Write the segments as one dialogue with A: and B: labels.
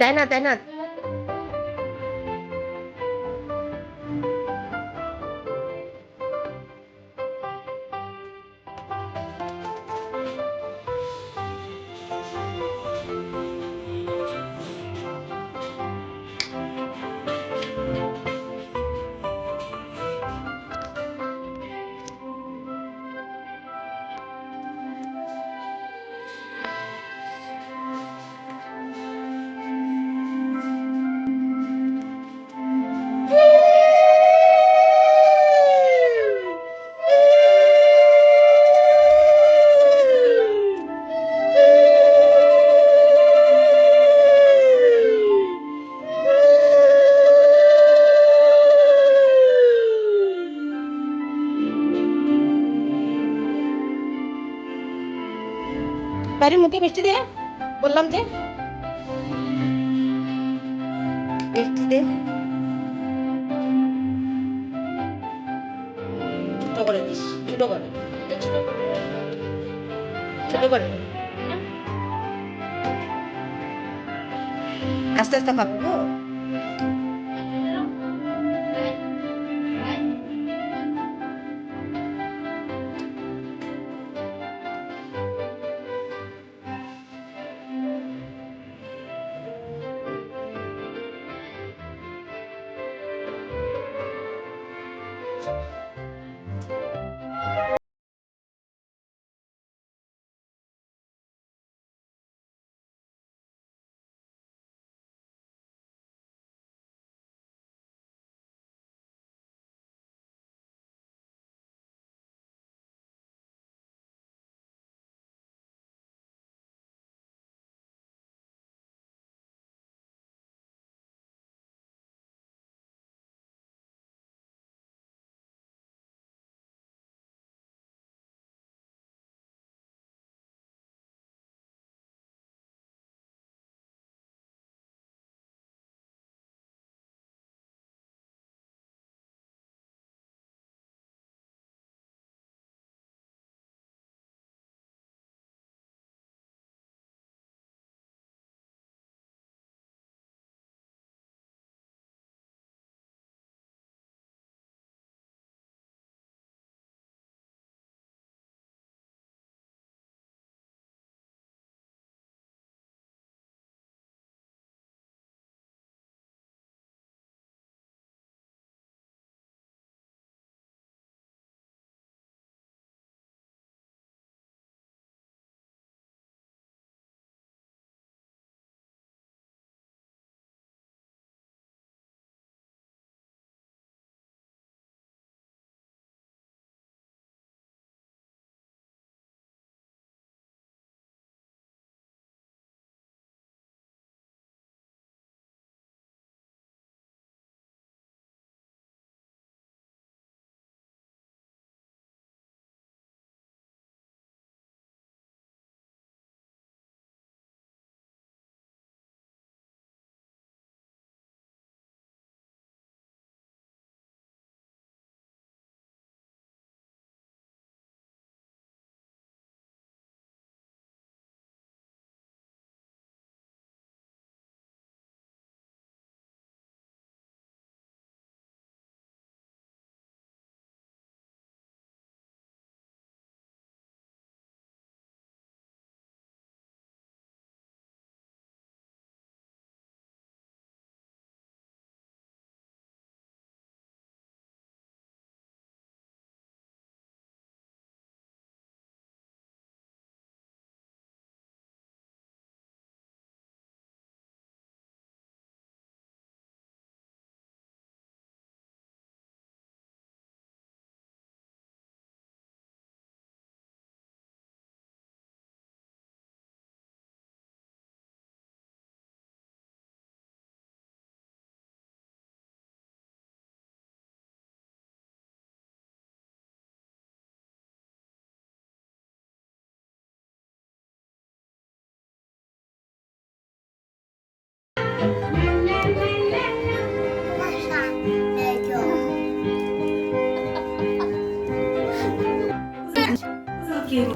A: দেয় না, দেয় না। বাড়ির মুখে মিষ্টি দে, বললাম যে মিষ্টি দে। ছোট করে দিস, ছোট করে, ছোট করে। আস্তে আস্তে খাবো গো।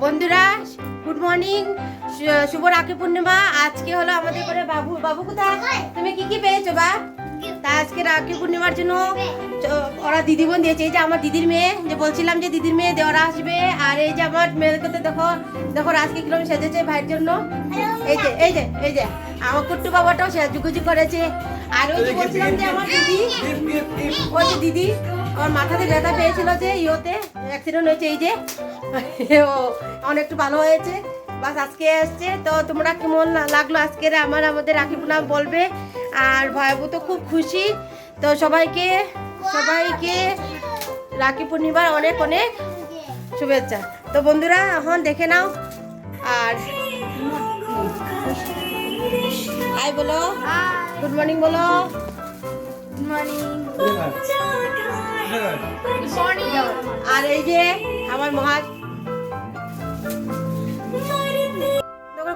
A: বন্ধুরা গুড মর্নিং,
B: শুভ রাখি পূর্ণিমা। আজকে হলো আমাদের ঘরে বাবু বাবু কোথায়, তুমি কি কি পেয়েছো বা? তা আজকে রাখি পূর্ণিমার জন্য ওরা দিদি বোন দিয়েছে। এই যে আমার দিদির মেয়ে, যে বলছিলাম যে দিদির মেয়ে দেওয়ারা আসবে। আর এই যে আমার মেয়েকে তো দেখো দেখো আজকে কিরকম সেজেছে ভাইয়ের জন্য। এই যে এই যে এই যে আমার কুট্টু বাবাটাও সেজুগুজি করেছে। আর ওই যে বলছিলাম যে আমার দিদি, ওই যে দিদি আমার মাথাতে ব্যথা পেয়েছিল যে ইয়েতে অ্যাক্সিডেন্ট হয়েছে, এই যে ও অনেকটু ভালো হয়েছে। বাস আজকে এসছে। তো তোমরা কেমন লাগলো আজকের আমাদের রাখি পূর্ণিমা বলবে। আর ভাইবু তো খুব খুশি। তো সবাইকে রাখি পূর্ণিমার অনেক অনেক শুভেচ্ছা। তো বন্ধুরা এখন দেখে নাও। আর হাই বলো, গুড মর্নিং বলো।
C: Good morning.
B: আর এই যে আমার মহাজ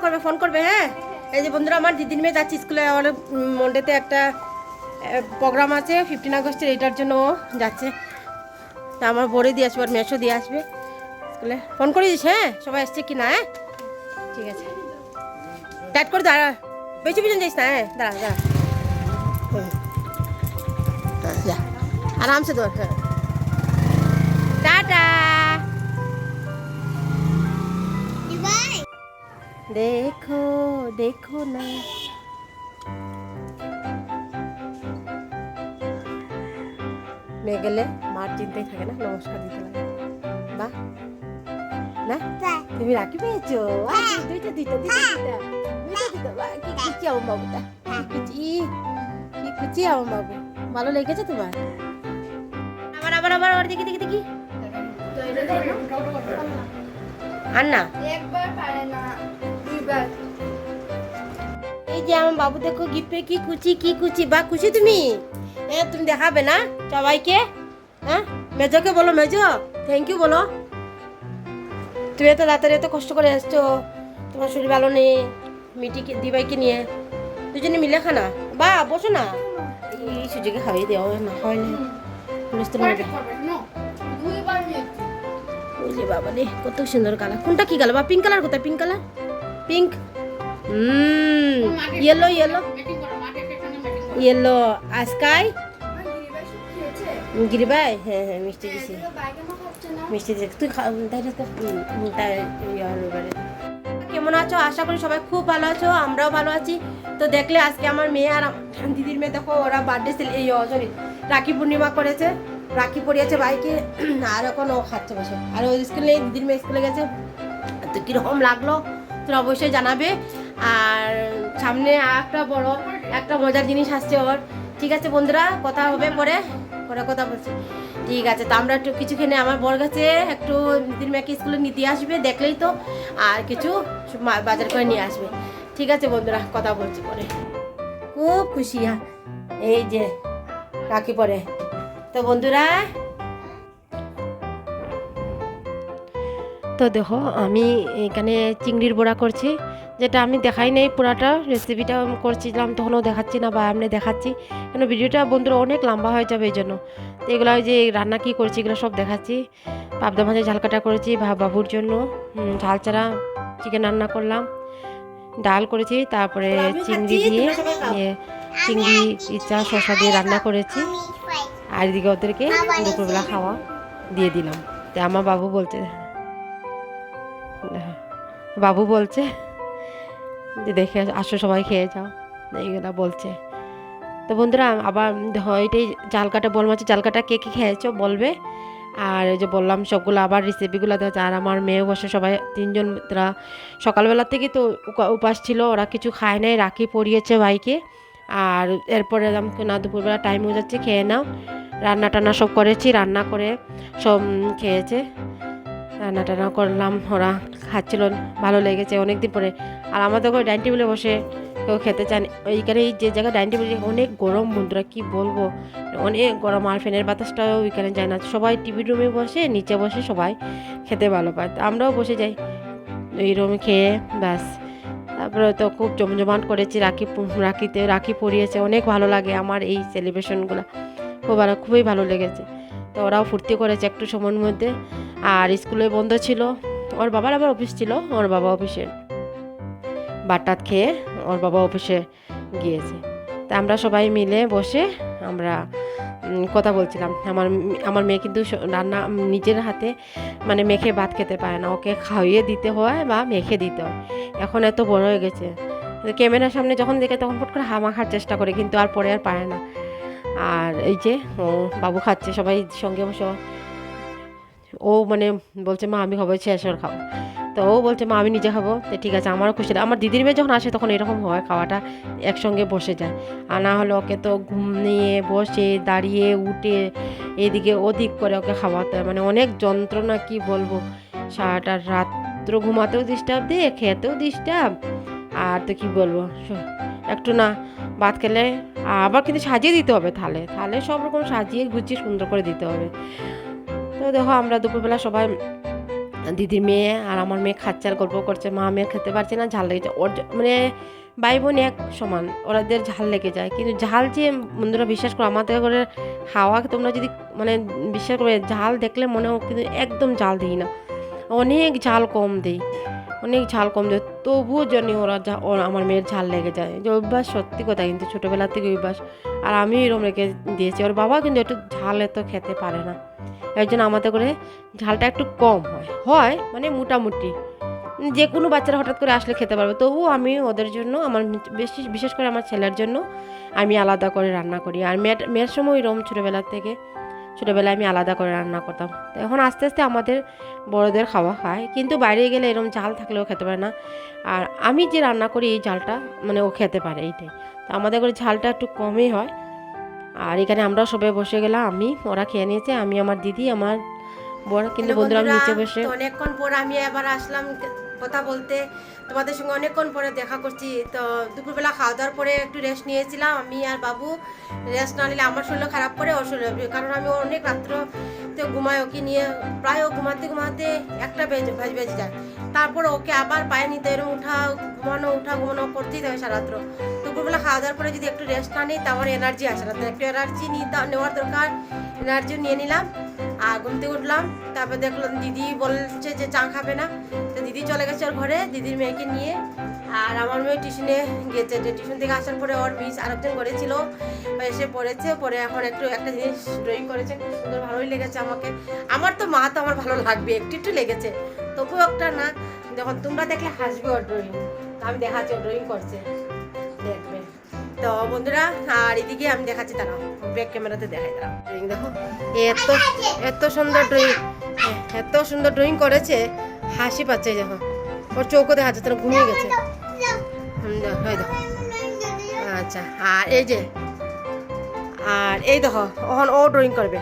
B: করবে, ফোন করবে। হ্যাঁ, এই যে বন্ধুরা আমার দিদির মেয়ে যাচ্ছে স্কুলে। আমার মন্ডেতে একটা প্রোগ্রাম আছে 15 আগস্টের, এটার জন্য ও যাচ্ছে। তা আমার বড়ে দিয়ে আসবে আর মেশো দিয়ে আসবে স্কুলে। ফোন করে দিস। হ্যাঁ, সবাই আসছে কি না? হ্যাঁ ঠিক আছে, টাইট করে দাঁড়া, বেশি পিছন যাইস না। হ্যাঁ দাঁড়া দাঁড়া, হ্যাঁ যা আরামসে ধর। হ্যাঁ টাটা। দেখো দেখো না, মেয়ে গেলে মার চিন্তাই থাকে না, নমস্কার দিতে লাগে। বাহ না, তুমি রাখি পেয়েছো? দুইটা দুইটা দুইটা দুইটা দুইটা দুইটা। বাহ, কি খুশি আমার বাবুটা, কি খুশি আমার বাবু। ভালো লেগেছে তোমার? আবার আবার আবার আবার দেখি দেখি দেখি। আর না
C: একবার পারে না, দুইবার।
B: এই যে আমার বাবু দেখো গিফটে কি খুশি। বা খুশি তুমি? হ্যাঁ তুমি দেখাবে না সবাইকে? হ্যাঁ মেজোকে বলো, মেজো থ্যাংক ইউ বলো। তুমি এত রাতারে এত কষ্ট করে এসছো, তোমার শরীর ভালো নেই, মিটিকে দিবাইকে নিয়ে দুজনে মিলে খানা। বা বসো না, এই সুযোগে খাওয়াই দেওয়া না হয় না। পুলিশ তো মারবে। বুঝলি বাবা রে, কত সুন্দর কালার। কোনটা কি কালার বা? পিঙ্ক কালার কোথায়? Pink colour, pink. Yellow yellow yellow sky. গিরিবাই, হ্যাঁ হ্যাঁ মিষ্টি দিছি, মিষ্টি দিছি। তুই কেমন আছো? আশা করি সবাই খুব ভালো আছো, আমরাও ভালো আছি। তো দেখলে আজকে আমার মেয়ে আর দিদির মেয়ে দেখো ওরা বার্থডে সরি রাখি পূর্ণিমা করেছে, রাখি পরিয়েছে ভাইকে। আর এখন ও খাচ্ছে বসে। আর ওই স্কুলে দিদির মেয়ে স্কুলে গেছে। তো কীরকম লাগলো তোরা অবশ্যই জানাবে। আর সামনে একটা বড় একটা মজার জিনিস আসছে ওর। ঠিক আছে বন্ধুরা, কথা হবে পরে কথা বলছি। ঠিক আছে, তো আমরা একটু কিছু খেয়ে আমার বর কাছে একটু দিদির মেয়েকে স্কুলে নিতে আসবে, দেখলেই তো। আর কিছু বাজার করে নিয়ে আসবে। ঠিক আছে বন্ধুরা, কথা বলছি পরে। খুব খুশি এই যে রাখি পরে। তো বন্ধুরা তো দেখো আমি এখানে চিংড়ির বড়া করছি, যেটা আমি দেখাই নাই পুরাটা রেসিপিটা করছিলাম, তখনও দেখাচ্ছি না বা এমনি দেখাচ্ছি কেন ভিডিওটা বন্ধুরা অনেক লম্বা হয়ে যাবে এই জন্য। তো এগুলো যে রান্না কী করছি এগুলো সব দেখাচ্ছি। পাবদা মাছের ঝাল কাটা করেছি বাবুর জন্য, ঝাল ছাড়া চিকেন রান্না করলাম, ডাল করেছি, তারপরে চিংড়ি দিয়ে চিংড়ি ইচ্ছা শসা দিয়ে রান্না করেছি। আর এদিকে ওদেরকে দুপুরবেলা খাওয়া দিয়ে দিলাম। তো আমার বাবু বলছে যে দেখে আসো সবাই খেয়ে যাও, এইগুলা বলছে। তো বন্ধুরা আবার এটাই জাল কাটা, বল মাছের জাল কাটা কে কে খেয়েছো বলবে। আর ওই যে বললাম সবগুলো আবার রেসিপিগুলো দেওয়া। আর আমার মেয়ে বসে সবাই তিনজন, তারা সকালবেলা থেকে তো উপাস ছিল, ওরা কিছু খায় নাই, রাখি পরিয়েছে ভাইকে। আর এরপরে না দুপুরবেলা টাইম হয়ে যাচ্ছে, খেয়ে নাও। রান্না টান্না সব করেছি, রান্না করে সব খেয়েছে। রান্না টান্না করলাম, ওরা খাচ্ছিল, ভালো লেগেছে অনেক দিন পরে। আর আমাদের ঘরে ডাইনিং টেবিলে বসে কেউ খেতে চান। ওইখানে এই যে জায়গায় ডাইনিং টেবিলে অনেক গরম বন্ধুরা, কি বলবো, অনেক গরম। আর ফ্যানের বাতাসটাও ওইখানে যায় না। সবাই টিভি রুমে বসে, নিচে বসে সবাই খেতে ভালো পায়। আমরাও বসে যাই ওই রুমে খেয়ে ব্যাস। তারপরে তো খুব জমজমাট করেছি, রাখিতে রাখি পরিয়েছে, অনেক ভালো লাগে আমার এই সেলিব্রেশনগুলো, খুবই ভালো লেগেছে। তো ওরাও ফুর্তি করেছে একটু সময়ের মধ্যে। আর স্কুলে বন্ধ ছিল, ওর বাবার আবার অফিস ছিল, ওর বাবা অফিসে ভাত খেয়ে ওর বাবা অফিসে গিয়েছে। তা আমরা সবাই মিলে বসে আমরা কথা বলছিলাম। আমার মেয়ে কিন্তু রান্না নিজের হাতে মানে মেখে ভাত খেতে পারে না, ওকে খাইয়ে দিতে হয় বা মেখে দিতে হয়। এখন এত বড় হয়ে গেছে, ক্যামেরার সামনে যখন দেখে তখন ফট করে মাখার চেষ্টা করে, কিন্তু আর পরে আর পারে না। আর এই যে বাবু খাচ্ছে, সবাই সঙ্গে বসে ও মানে বলছে মা আমি খাবো, শেষ ওর খাবো। তো ও বলছে মা আমি নিজে খাবো। তো ঠিক আছে, আমারও খুশি লাগে। আমার দিদির মেয়ে যখন আসে তখন এরকম হয়, খাওয়াটা একসঙ্গে বসে যায়। আর না হলে ওকে তো ঘুম নিয়ে বসে দাঁড়িয়ে উঠে এদিকে ওদিক করে ওকে খাওয়াতে হয়, মানে অনেক যন্ত্রণা, কি বলবো। সারাটা রাত্র ঘুমাতেও ডিস্টার্ব দিয়ে, খেতেও ডিস্টার্ব। আর তো কি বলবো, একটু না ভাত খেলে আবার কিন্তু সাজিয়ে দিতে হবে, থালে থালে সব রকম সাজিয়ে গুছিয়ে সুন্দর করে দিতে হবে। তো দেখো আমরা দুপুরবেলা সবাই দিদির মেয়ে আর আমার মেয়ে খাচ্ছে আর গল্প করছে। মা মেয়ে খেতে পারছে না, ঝাল লেগে যায় ওর, মানে ভাই বোন এক সমান, ওরাদের ঝাল লেগে যায়। কিন্তু ঝাল যে বন্ধুরা বিশ্বাস করো, আমাদের ঘরে খাওয়া তোমরা যদি মানে বিশ্বাস করবে, ঝাল দেখলে মনে হয় কিন্তু একদম ঝাল দিই না, অনেক ঝাল কম দিই, অনেক ঝাল কম দেয়, তবুও জানি ওরা আমার মেয়ের ঝাল লেগে যায়। যে অভ্যাস, সত্যি কথা, কিন্তু ছোটোবেলা থেকে অভ্যাস। আর আমি এরকম রেখে দিয়েছি। ওর বাবা কিন্তু একটু ঝাল এত খেতে পারে না, এর জন্য আমাদের করে ঝালটা একটু কম হয় মানে মোটামুটি যে কোনো বাচ্চারা হঠাৎ করে আসলে খেতে পারবে। তবুও আমি ওদের জন্য, আমার বিশেষ করে আমার ছেলের জন্য আমি আলাদা করে রান্না করি। আর মেয়ের সময় এরকম ছোটোবেলায় আমি আলাদা করে রান্না করতাম। তো এখন আস্তে আস্তে আমাদের বড়দের খাওয়া খায়, কিন্তু বাইরে গেলে এরকম ঝাল থাকলেও খেতে পারে না। আর আমি যে রান্না করি এই ঝালটা মানে ও খেতে পারে, এইটাই। তো আমাদের করে ঝালটা একটু কমই হয়। আর এখানে আমরা সবাই বসে গেলাম, ওরা খেয়ে নিয়েছে, আমি আমার দিদি আমার বড়। কিন্তু বন্ধুরা আমি নিচে বসে
D: অনেকক্ষণ পর আমি এবার আসলাম কথা বলতে, তোমাদের সঙ্গে অনেকক্ষণ পরে দেখা করছি। তো দুপুরবেলা খাওয়া দাওয়ার পরে একটু রেস্ট নিয়েছিলাম আমি আর বাবু। রেস্ট না নিলে আমার শরীর খারাপ করে, ওর শরীর, কারণ আমি অনেক রাত্র তো ঘুমাই ওকে নিয়ে, প্রায় ও ঘুমাতে একটা বেজে যায়। তারপর ওকে আবার পায়ে নিতে এরকম উঠা ঘুমানো করতেই থাকে সারা রাত্র। দুপুরবেলা খাওয়া দাওয়ার পরে যদি একটু রেস্ট না নিই, তারপর এনার্জি আসে না। তো একটু এনার্জি নেওয়ার দরকার, এনার্জি নিয়ে নিলাম। আর ঘুম থেকে উঠলাম, তারপর দেখলাম দিদি বলছে যে চা খাবে না। তো দিদি চলে গেছে ওর ঘরে দিদির মেয়েকে নিয়ে। আর আমার মেয়ে টিউশনে গিয়েছে, টিউশন থেকে আসার পরে ওর মিস আরেকজন ঘরে ছিল, এসে পড়েছে, পরে এখন একটা জিনিস ড্রয়িং করেছে, খুব সুন্দর, ভালোই লেগেছে আমাকে। আমার তো মা তো আমার ভালো লাগবে, একটু লেগেছে, তবুও একটা না, যখন তোমরা দেখলে হাসবে ওর ড্রয়িং। আমি দেখাচ্ছি ও ড্রয়িং করছে, দেখবে। তো বন্ধুরা, আর এদিকে আমি দেখাচ্ছি, তারাও ব্যাক ক্যামেরাতে দেখাই, তারা ড্রয়িং দেখো, এত সুন্দর ড্রয়িং করেছে, হাসি পাচ্ছে। দেখো ওর চৌকো দেখা যাচ্ছে না, ঘুমিয়ে গেছে। দেখো, আচ্ছা। আর এই দেখো ওখানে ও ড্রয়িং করবে।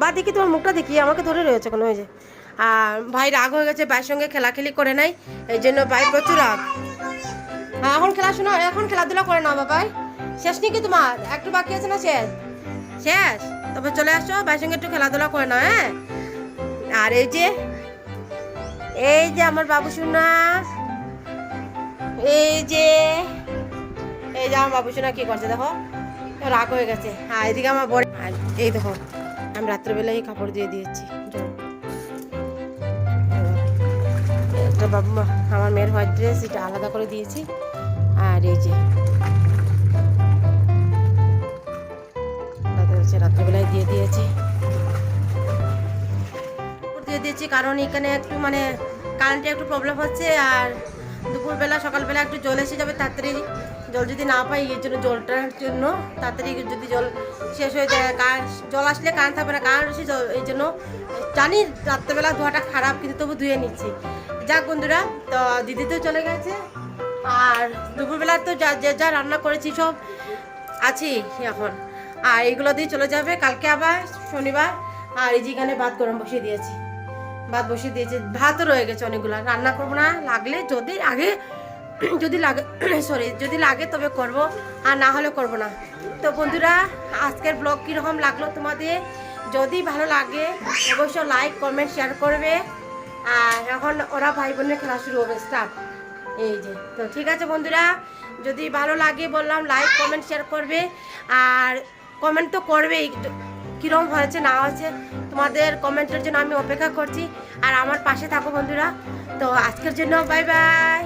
D: বা দেখি তোমার মুখটা দেখি, আমাকে ধরে রয়েছে কোনো, হয়েছে। আর ভাই রাগ হয়ে গেছে, ভাইয়ের সঙ্গে খেলাখেলি করে নাই, এই জন্য ভাই প্রচুর রাগ। এখন এখন খেলাধুলা করে না বাবাই, শেষ নাকি তোমার? একটু বাকি আছে না? শেষ। তবে চলে আসো, ভাইয়ের সঙ্গে একটু খেলাধুলা করে না, হ্যাঁ। আর এই যে আমার বাবু সোনা, এই যে আমার বাবু সোনা কি করছে দেখো, রাগ হয়ে গেছে। হ্যাঁ, এদিকে আমার বড়, এই দেখো আমি রাত্রেবেলায় কাপড় দিয়ে দিয়েছি। একটা বাবু আমার মেয়ের হোয়াইট ড্রেস, এটা আলাদা করে দিয়েছি। আর এই যে রাত্রেবেলায় দিয়ে দিয়েছি, কারণ এখানে একটু মানে কারেন্টে একটু প্রবলেম হচ্ছে। আর দুপুরবেলা সকালবেলা একটু জল এসে যাবে তাড়াতাড়ি, জল যদি না পাই এর জন্য জলটার জন্য তাড়াতাড়ি যদি জল শেষ হয়ে যায়, জল আসলে কারেন্ট থাকবে না, কারেন্ট এসে এই জন্য জানি রাত্রেবেলা ধোয়াটা খারাপ, কিন্তু তবু ধুয়ে নিচ্ছি। যাক বন্ধুরা, তো দিদি তো চলে গেছে। আর দুপুরবেলা তো যা রান্না করেছি সব আছি এখন, আর এগুলো দিয়ে চলে যাবে কালকে আবার শনিবার। আর এই যেখানে ভাত গরম বসিয়ে দিয়েছি, ভাতও রয়ে গেছে অনেকগুলো, রান্না করবো না, লাগলে যদি লাগে তবে করব, আর না হলে করব না। তো বন্ধুরা, আজকের ব্লগ কীরকম লাগলো তোমাদের? যদি ভালো লাগে অবশ্যই লাইক কমেন্ট শেয়ার করবে। আর এখন ওরা ভাই বোনের খেলা শুরু হবে, স্টার্ট। এই যে, তো ঠিক আছে বন্ধুরা, যদি ভালো লাগে বললাম লাইক কমেন্ট শেয়ার করবে। আর কমেন্ট তো করবেই, কীরকম হয়েছে না হয়েছে তোমাদের কমেন্টের জন্য আমি অপেক্ষা করছি। আর আমার পাশে থাকো বন্ধুরা। তো আজকের জন্য বাই বাই।